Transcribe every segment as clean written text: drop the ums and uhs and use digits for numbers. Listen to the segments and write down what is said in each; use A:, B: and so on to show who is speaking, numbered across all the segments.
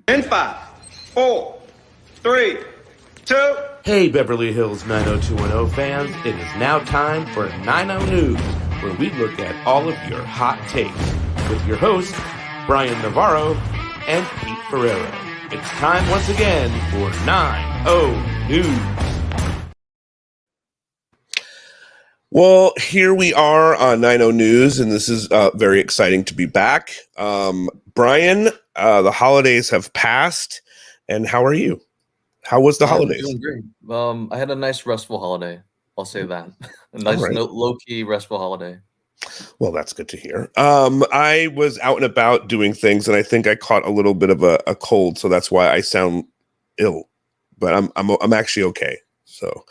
A: In 5, 4, 3, 2.
B: Hey, Beverly Hills 90210 fans, it is now time for 90 News, where we look at all of your hot takes with your hosts, Bryan Navarro and Pete Ferriero. It's time once again for 90 News.
C: Well, here we are on 90 News, and this is very exciting to be back. Bryan, the holidays have passed, and how are you? How was the holidays?
D: Doing great. I had a nice restful holiday. I'll say that. A nice low-key restful holiday.
C: Well, that's good to hear. I was out and about doing things, and I think I caught a little bit of a cold, so that's why I sound ill. But I'm actually okay. So,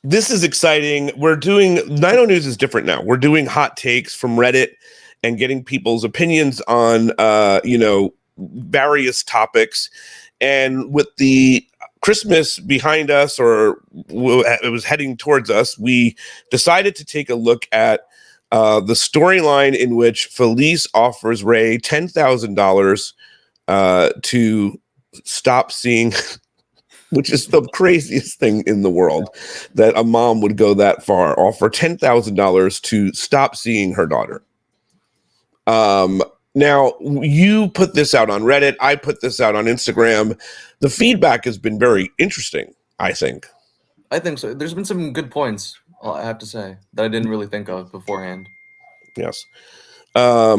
C: this is exciting. We're doing 90 News is different now. We're doing hot takes from Reddit and getting people's opinions on various topics. And with the Christmas behind us, or it was heading towards us, we decided to take a look at the storyline in which Felice offers Ray $10,000 to stop seeing, which is the craziest thing in the world, that a mom would go that far, offer $10,000 to stop seeing her daughter. Now, you put this out on Reddit. I put this out on Instagram. The feedback has been very interesting, I think.
D: I think so. There's been some good points, I have to say, that I didn't really think of beforehand.
C: Yes. Let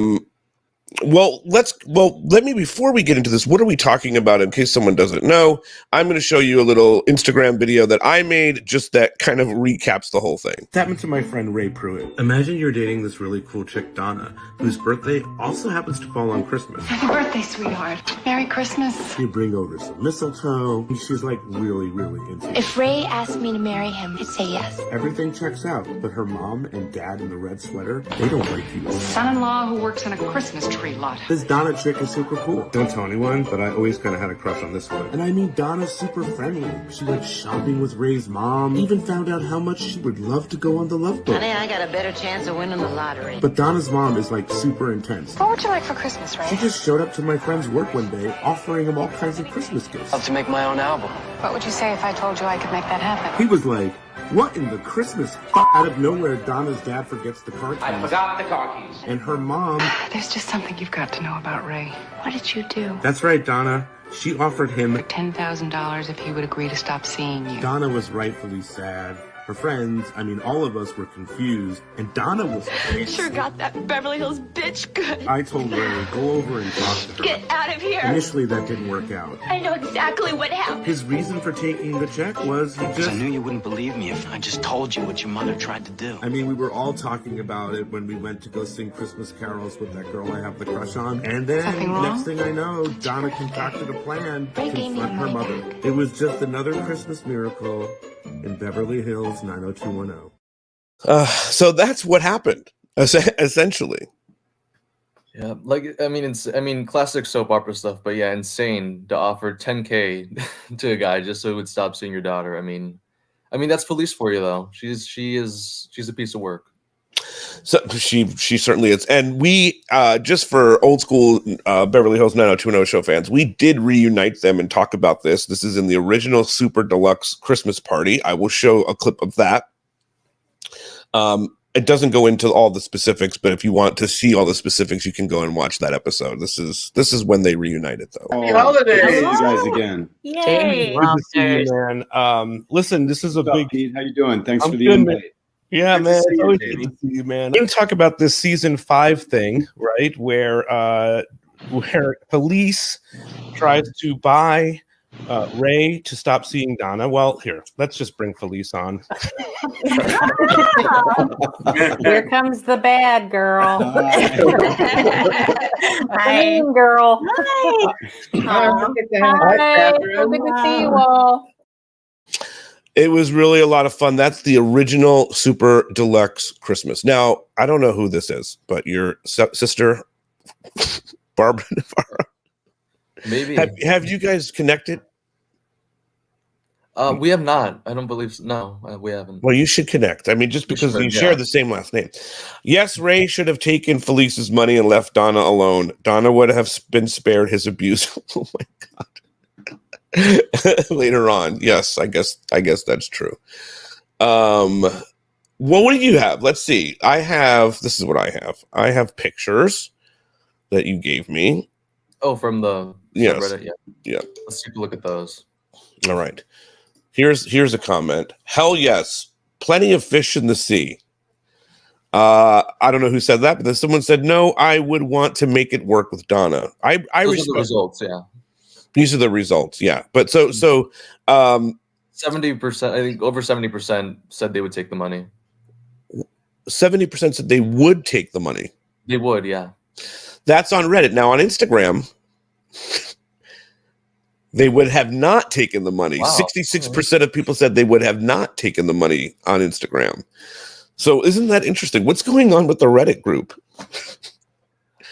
C: me, before we get into this, what are we talking about in case someone doesn't know? I'm going to show you a little Instagram video that I made just that kind of recaps the whole thing.
B: It happened to my friend Ray Priut. Imagine you're dating this really cool chick, Donna, whose birthday also happens to fall on Christmas.
E: Happy birthday, sweetheart. Merry Christmas.
B: You bring over some mistletoe, and she's like really, really into it.
E: If Ray asked me to marry him, I'd say yes.
B: Everything checks out, but her mom and dad in the red sweater, they don't like you.
F: Son-in-law who works in a Christmas tree lot.
B: This Donna chick is super cool. Don't tell anyone, but I always kind of had a crush on this one. And I mean, Donna's super friendly. She went shopping with Ray's mom, even found out how much she would love to go on the Love Boat.
G: Honey, I got a better chance of winning the lottery.
B: But Donna's mom is like super intense.
E: What would you like for Christmas, Ray?
B: She just showed up to my friend's work one day, offering him all kinds of Christmas gifts.
A: Love to make my own album.
E: What would you say if I told you I could make that happen?
B: He was like, what in the Christmas out of nowhere, Donna's dad forgets the car keys.
A: I forgot the car keys.
B: And her mom...
F: There's just something you've got to know about Ray.
E: What did you do?
B: That's right, Donna. She offered him
F: $10,000 if he would agree to stop seeing you.
B: Donna was rightfully sad. Her friends, I mean, all of us were confused. And Donna was pissed.
E: Sure got that Beverly Hills bitch good.
B: I told Ray, go over and talk to her.
E: Get out of here.
B: Initially, that didn't work out.
E: I know exactly what happened.
B: His reason for taking the check was he just...
A: I knew you wouldn't believe me if I just told you what your mother tried to do.
B: I mean, we were all talking about it when we went to go sing Christmas carols with that girl I have the crush on. And then, next thing I know, Donna concocted a plan to confront her mother. It was just another Christmas miracle in Beverly Hills 90210.
C: So that's what happened, essentially.
D: Yeah, classic soap opera stuff, but yeah, insane to offer $10K to a guy just so he would stop seeing your daughter. I mean that's Felice for you though. She's a piece of work.
C: So she certainly is. And we, just for old school Beverly Hills 90210 show fans, we did reunite them and talk about this. This is in the original Super Deluxe Christmas Party. I will show a clip of that. It doesn't go into all the specifics, but if you want to see all the specifics, you can go and watch that episode. This is when they reunited, though.
H: Happy holidays, you guys again.
E: Yay.
B: Good to see you, man. Listen, this is a big...
H: Pete, how you doing? Thanks for the
B: good,
H: invite.
B: man. Yeah,
H: Good
B: man.
H: to see
B: It's
H: you,
B: always
H: baby.
B: good to see you, man. We're going to talk about this season 5 thing, right? Where Felice tries to buy Ray to stop seeing Donna. Well, here, let's just bring Felice on.
I: Here comes the bad girl. Hi, girl. Hi. Hi. So good to see you all.
C: It was really a lot of fun. That's the original Super Deluxe Christmas. Now, I don't know who this is, but your sister, Barbara Navarro.
D: Maybe.
C: Have you guys connected?
D: We have not. I don't believe so. No, we haven't.
C: Well, you should connect. I mean, just because you share the same last name. Yes, Ray should have taken Felice's money and left Donna alone. Donna would have been spared his abuse. Oh my God. Later on. Yes, I guess that's true. Well, what do you have? Let's see. This is what I have. I have pictures that you gave me.
D: Oh, from the subreddit,
C: Yeah.
D: Let's take a look at those.
C: All right. Here's a comment. Hell yes. Plenty of fish in the sea. I don't know who said that, but then someone said, no, I would want to make it work with Donna. I
D: Those are the results, yeah.
C: These are the results, yeah. But so
D: 70%, I think over 70% said they would take the money.
C: 70% said they would take the money.
D: They would, yeah.
C: That's on Reddit. Now on Instagram, they would have not taken the money.
D: Wow.
C: 66% of people said they would have not taken the money on Instagram. So isn't that interesting? What's going on with the Reddit group?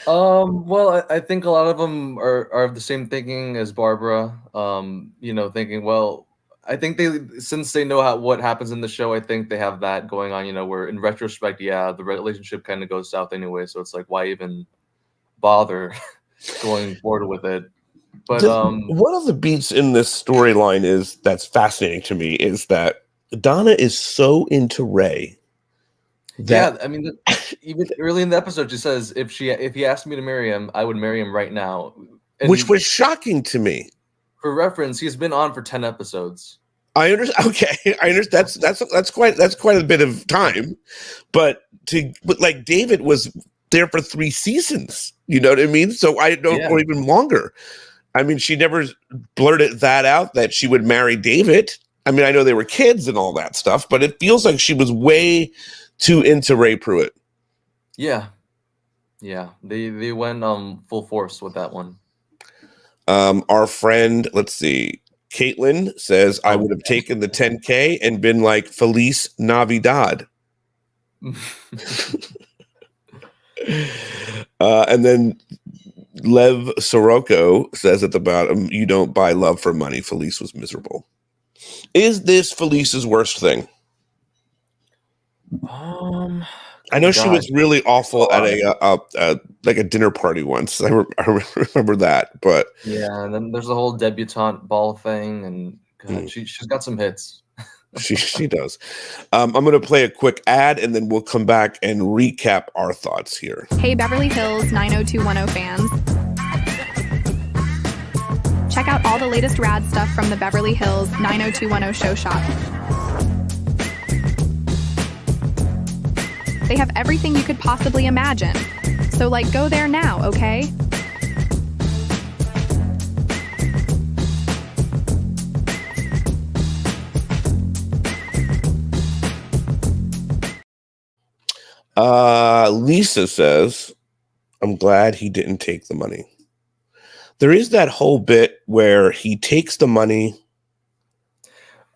D: Well, I think a lot of them are of the same thinking as Barbara. Thinking, well, I think since they know what happens in the show, I think they have that going on, where in retrospect, the relationship kind of goes south anyway. So it's like, why even bother going forward with it? But
C: one of the beats in this storyline that's fascinating to me is that Donna is so into Ray.
D: I mean, even early in the episode, she says, if he asked me to marry him, I would marry him right now. And
C: which was shocking to me.
D: For reference, he's been on for 10 episodes.
C: I understand. Okay, I understand. That's quite a bit of time, but like David was there for 3 seasons. You know what I mean? So I don't, or even longer. I mean, she never blurted that out that she would marry David. I mean, I know they were kids and all that stuff, but it feels like she was way too into Ray Priut.
D: Yeah. They went full force with that one.
C: Our friend, let's see, Caitlin says, I would have taken the 10K and been like Felice Navidad. And then Lev Sirocco says at the bottom, you don't buy love for money. Felice was miserable. Is this Felice's worst thing? I know she was really awful at a dinner party once. I remember that, but
D: yeah. And then there's the whole debutante ball thing, and God, she's got some hits.
C: she does. I'm going to play a quick ad, and then we'll come back and recap our thoughts here.
J: Hey, Beverly Hills 90210 fans. Check out all the latest rad stuff from the Beverly Hills 90210 show shop. They have everything you could possibly imagine. So, go there now, okay?
C: Lisa says, I'm glad he didn't take the money. There is that whole bit where he takes the money.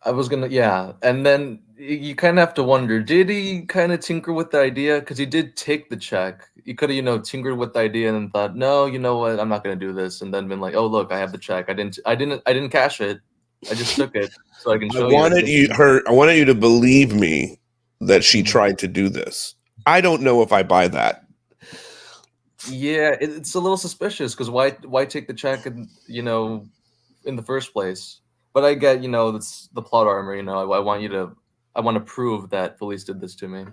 D: And then you kind of have to wonder, did he kind of tinker with the idea? Because he did take the check. He could have, tinkered with the idea and thought, no, you know what, I'm not going to do this. And then been like, oh, look, I have the check. I didn't cash it. I just took it so I can show you.
C: I wanted you to believe me that she tried to do this. I don't know if I buy that.
D: Yeah, it's a little suspicious because why take the check in the first place? But I get, that's the plot armor. I want to prove that Felice did this to me.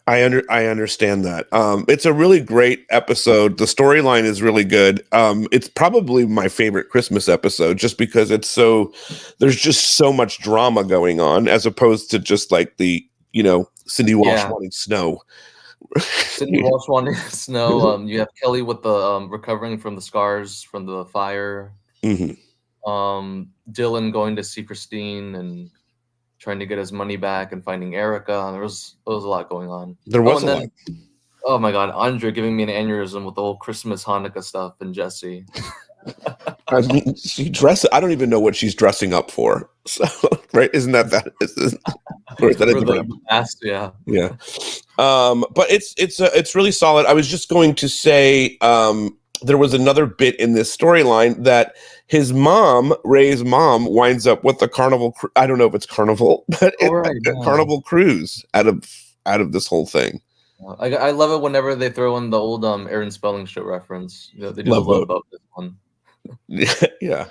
C: I understand that. It's a really great episode. The storyline is really good. It's probably my favorite Christmas episode just because there's just so much drama going on as opposed to just like the, Cindy Walsh wanting snow.
D: Cindy Walsh wanting snow. You have Kelly with the recovering from the scars from the fire.
C: Mm-hmm.
D: Dylan going to see Christine and trying to get his money back and finding Erica. There was a lot going on.
C: There was a lot.
D: Oh my God, Andre giving me an aneurysm with the whole Christmas Hanukkah stuff and Jesse.
C: I mean, I don't even know what she's dressing up for. So, right? Isn't that or is that a different
D: mask? Yeah.
C: Yeah. But it's really solid. I was just going to say, there was another bit in this storyline that his mom, Ray's mom, winds up with the carnival. I don't know if it's carnival, but carnival cruise out of this whole thing.
D: I love it whenever they throw in the old Aaron Spelling show reference. You know, they do
C: Love
D: the Love
C: Boat.
D: Boat this one.
C: Yeah.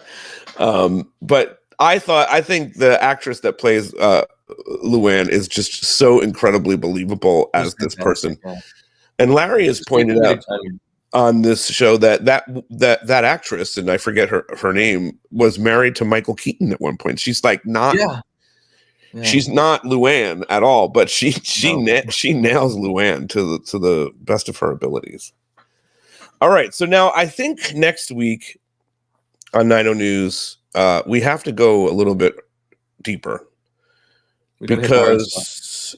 C: But I think the actress that plays Luann is just so incredibly believable as this person.
D: Yeah.
C: And Larry has pointed out on this show that actress, and I forget her name, was married to Michael Keaton at one point. She's like not she's not Luann at all, but she nails Luann to the best of her abilities. All right, so now I think next week on 90 News, we have to go a little bit deeper because,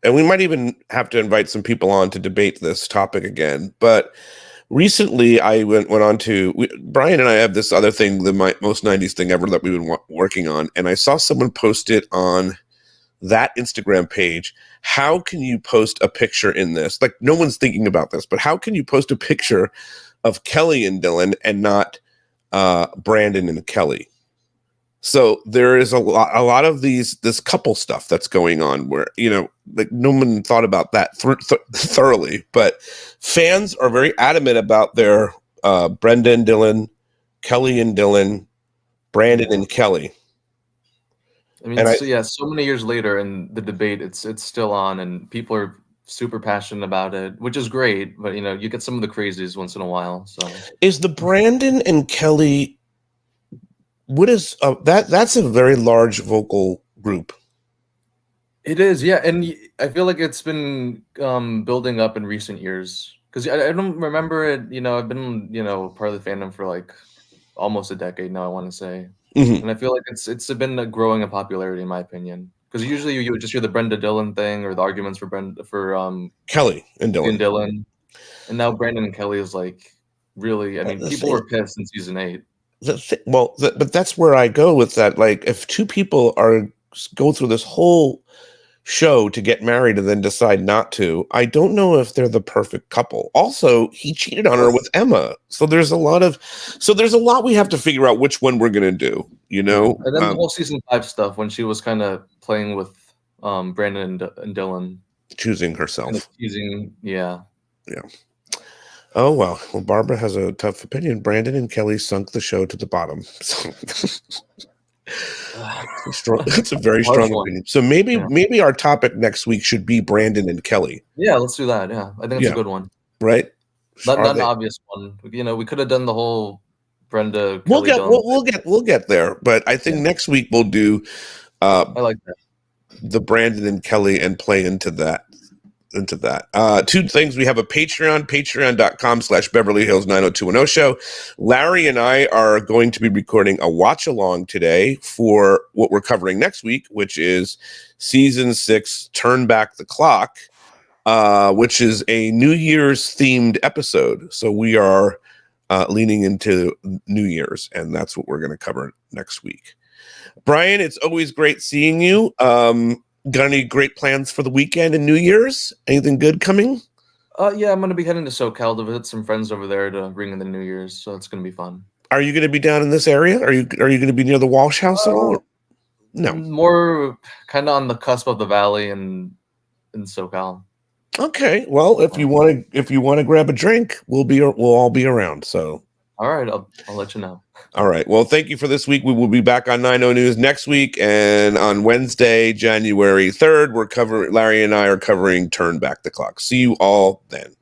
C: and we might even have to invite some people on to debate this topic again. But recently, I went on to Bryan and I have this other thing, the most 90s thing ever that we've been working on, and I saw someone post it on that Instagram page. How can you post a picture in this? Like, no one's thinking about this, but how can you post a picture of Kelly and Dylan and not Brandon and Kelly? So there is a lot of this couple stuff that's going on where, you know, like no one thought about that thoroughly, but fans are very adamant about their Brenda and Dylan, Kelly and Dylan, Brandon and Kelly.
D: I mean, so many years later, and the debate it's still on, and people are super passionate about it, which is great. But you know, you get some of the crazies once in a while. So
C: is the Brandon and Kelly? What is that's a very large vocal group.
D: It is, yeah, and I feel like it's been building up in recent years because I don't remember it. You know, I've been part of the fandom for like almost a decade now, I want to say. And I feel like it's been growing in popularity, in my opinion. Because usually you would just hear the Brenda Dylan thing or the arguments for
C: Kelly and Dylan.
D: And now Brandon and Kelly is like really. I mean, people were pissed in season 8.
C: But that's where I go with that. Like, if two people go through this whole show to get married and then decide not to, I don't know if they're the perfect couple. Also, he cheated on her with Emma, so there's a lot we have to figure out which one we're gonna do. You know,
D: and then the whole season 5 stuff when she was kind of playing with Brandon and Dylan,
C: choosing herself,
D: kind of teasing, yeah.
C: Oh well, Barbara has a tough opinion. Brandon and Kelly sunk the show to the bottom. So it's a very strong opinion. So maybe our topic next week should be Brandon and Kelly.
D: Yeah, let's do that. Yeah, I think it's a good one.
C: Right?
D: Not an obvious one. You know, we could have done the whole Brenda.
C: We'll get there, but I think next week we'll do.
D: I like that.
C: The Brandon and Kelly and play into that. Two things. We have a patreon.com/Beverly Hills 90210 show. Larry and I are going to be recording a watch along today for what we're covering next week, which is season 6, Turn Back the Clock, which is a New Year's themed episode. So we are leaning into New Year's, and that's what we're going to cover next week. Bryan, it's always great seeing you. Got any great plans for the weekend and New Year's? Anything good coming?
D: Yeah, I'm going to be heading to SoCal to visit some friends over there to ring in the New Year's, so it's going to be fun.
C: Are you going to be down in this area? Are you going to be near the Walsh House at all? No,
D: more kind of on the cusp of the valley and in SoCal.
C: Okay, well, if you want to grab a drink, we'll all be around. So,
D: all right, I'll let you know.
C: All right. Well, thank you for this week. We will be back on 90 News next week, and on Wednesday, January 3rd, Larry and I are covering Turn Back the Clock. See you all then.